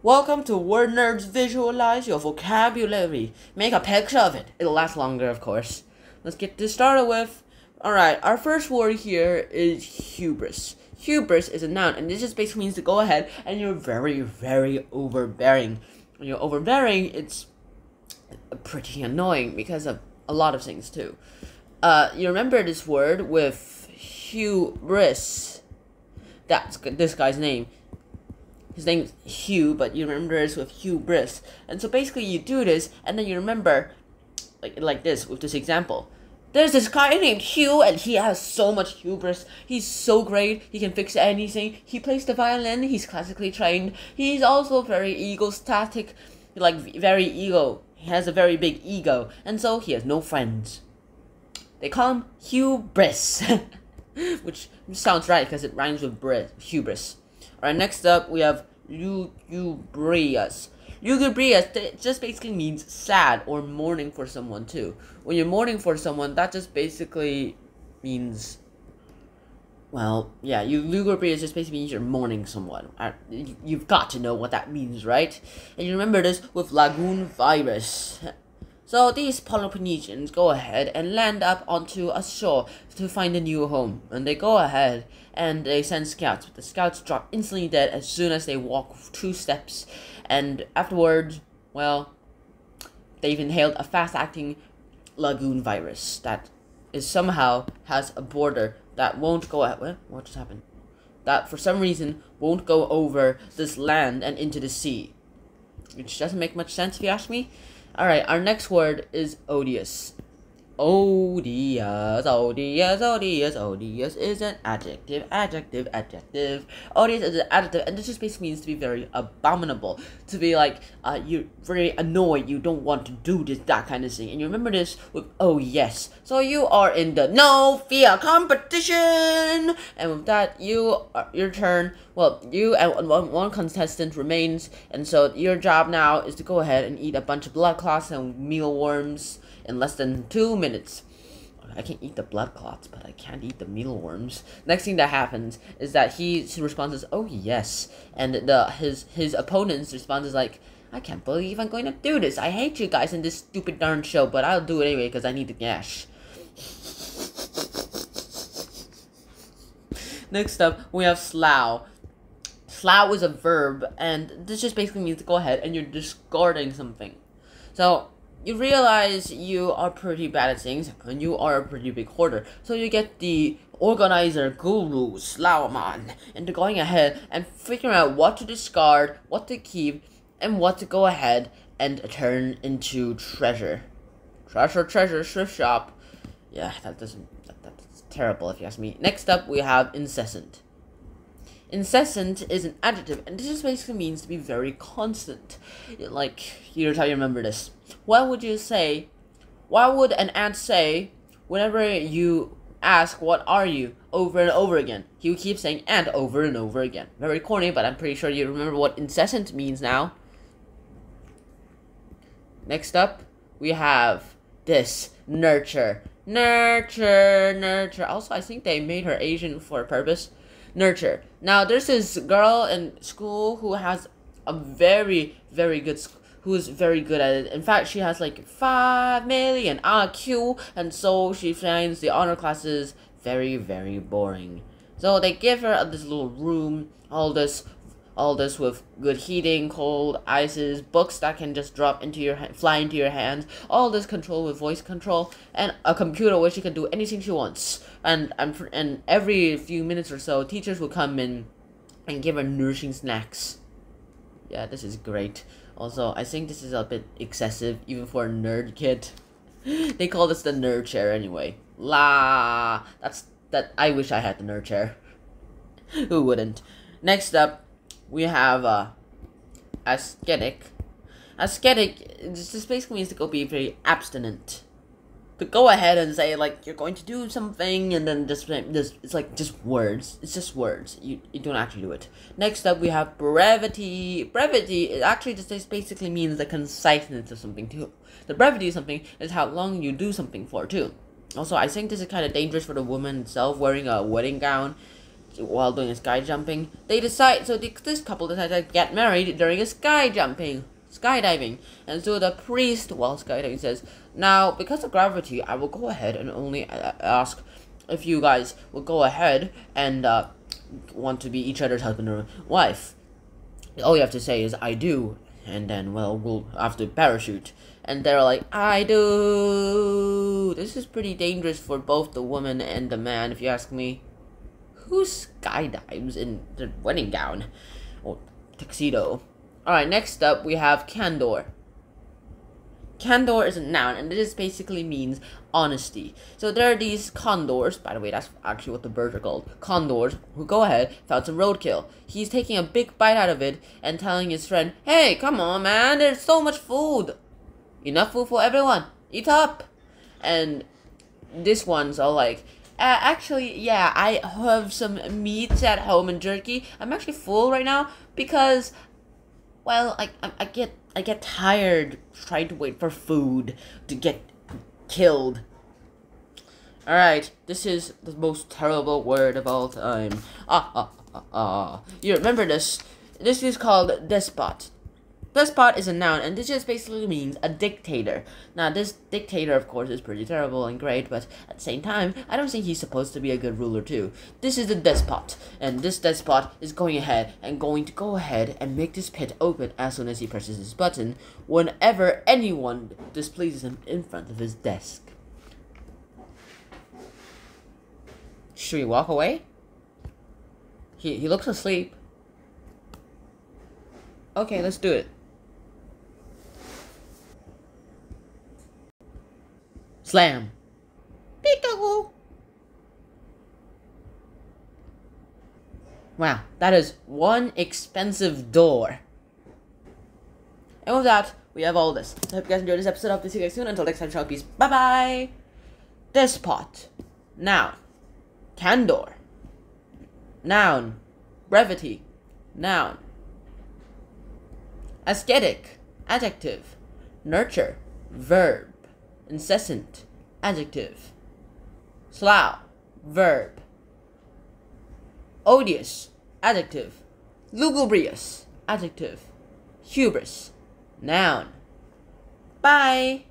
Welcome to Word Nerds. Visualize your vocabulary. Make a picture of it. It'll last longer, of course. Let's get this started with. Alright, our first word here is hubris. Hubris is a noun, and this just basically means to go ahead and you're very, very overbearing. When you're overbearing, it's pretty annoying because of a lot of things, too. You remember this word with hubris. That's this guy's name. His name's Hugh, but you remember this with hubris. And so basically you do this, and then you remember, like this, with this example. There's this guy named Hugh, and he has so much hubris. He's so great. He can fix anything. He plays the violin. He's classically trained. He's also very egostatic, very ego. He has a very big ego, and so he has no friends. They call him hubris, which sounds right because it rhymes with hubris. Alright, next up we have lugubrious. Lugubrious just basically means sad or mourning for someone too. When you're mourning for someone, that just basically means, well, yeah, lugubrious just basically means you're mourning someone. You've got to know what that means, right? And you remember this with lagoon virus. So these Peloponnesians go ahead and land up onto a shore to find a new home. And they go ahead and they send scouts. But the scouts drop instantly dead as soon as they walk 2 steps. And afterwards, well, they've inhaled a fast-acting lagoon virus that is somehow has a border that won't go ahead. What just happened? That for some reason won't go over this land and into the sea. Which doesn't make much sense if you ask me. Alright, our next word is odious. Odious is an adjective. Odious is an adjective, and this just basically means to be very abominable. To be like, you're very annoyed, you don't want to do this, that kind of thing. And you remember this with, oh yes. So you are in the no fear competition! And with that, your turn. Well, you and one contestant remains, and so your job now is to go ahead and eat a bunch of blood clots and mealworms in less than 2 minutes. I can eat the blood clots, but I can't eat the mealworms. Next thing that happens is that his response is, oh yes, and his opponent's response is like, I can't believe I'm going to do this. I hate you guys in this stupid darn show, but I'll do it anyway because I need the cash. Next up, we have slough. Slough is a verb, and this just basically means to go ahead and you're discarding something. So you realize you are pretty bad at things, and you are a pretty big hoarder. So you get the organizer, guru, Sloughman, into going ahead and figuring out what to discard, what to keep, and what to go ahead and turn into treasure. Treasure, thrift shop. Yeah, that's terrible if you ask me. Next up, we have incessant. Incessant is an adjective, and this just basically means to be very constant. Like, here's how you remember this. What would you say? What would an ant say whenever you ask, what are you, over and over again? He would keep saying ant over and over again. Very corny, but I'm pretty sure you remember what incessant means now. Next up, we have this, nurture. Nurture. Also, I think they made her Asian for a purpose. Nurture. Now, there's this girl in school who has a very, very good, who is very good at it. In fact, she has like 5 million IQ, and so she finds the honor classes very, very boring. So they give her this little room, all this with good heating, cold, ices, books that can just fly into your hands, all this control with voice control, and a computer where she can do anything she wants. And every few minutes or so, teachers will come in and give her nourishing snacks. Yeah, this is great. Also, I think this is a bit excessive, even for a nerd kid. They call this the nerd chair anyway. I wish I had the nerd chair. Who wouldn't? Next up, we have ascetic. Ascetic just basically means to go be very abstinent. To go ahead and say like you're going to do something, and then it's like just words. It's just words. You don't actually do it. Next up, we have brevity. Brevity it actually just basically means the conciseness of something too. The brevity of something is how long you do something for too. Also, I think this is kind of dangerous for the woman itself wearing a wedding gown. while doing a sky jumping. This couple decided to get married during a skydiving. And so the priest, while skydiving, says, "Now, because of gravity, I will go ahead and only ask if you guys will go ahead and want to be each other's husband or wife. All you have to say is, 'I do,' and then, well, we'll have to parachute." And they're like, "I do." This is pretty dangerous for both the woman and the man, if you ask me. Who skydives in their wedding gown or tuxedo? Alright, next up we have candor. Candor is a noun, and this basically means honesty. So there are these condors, by the way, that's actually what the birds are called, condors, who go ahead, found some roadkill. He's taking a big bite out of it and telling his friend, "Hey, come on, man, there's so much food. Enough food for everyone. Eat up." And this one's all like, "Actually, yeah, I have some meats at home and jerky. I'm actually full right now because, well, I get tired trying to wait for food to get killed." Alright, this is the most terrible word of all time. You remember this? This is called despot. Despot is a noun, and this just basically means a dictator. Now, this dictator, of course, is pretty terrible and great, but at the same time, I don't think he's supposed to be a good ruler, too. This is the despot, and this despot is going to go ahead and make this pit open as soon as he presses his button, whenever anyone displeases him in front of his desk. Should we walk away? He looks asleep. Okay, let's do it. Slam. Peekaboo. Wow, that is one expensive door. And with that, we have all this. I hope you guys enjoyed this episode. I hope to see you guys soon. Until next time, ciao, peace. Bye-bye. Despot. Noun. Candor. Noun. Brevity. Noun. Aesthetic. Adjective. Nurture. Verb. Incessant. Adjective. Slough. Verb. Odious. Adjective. Lugubrious. Adjective. Hubris. Noun. Bye.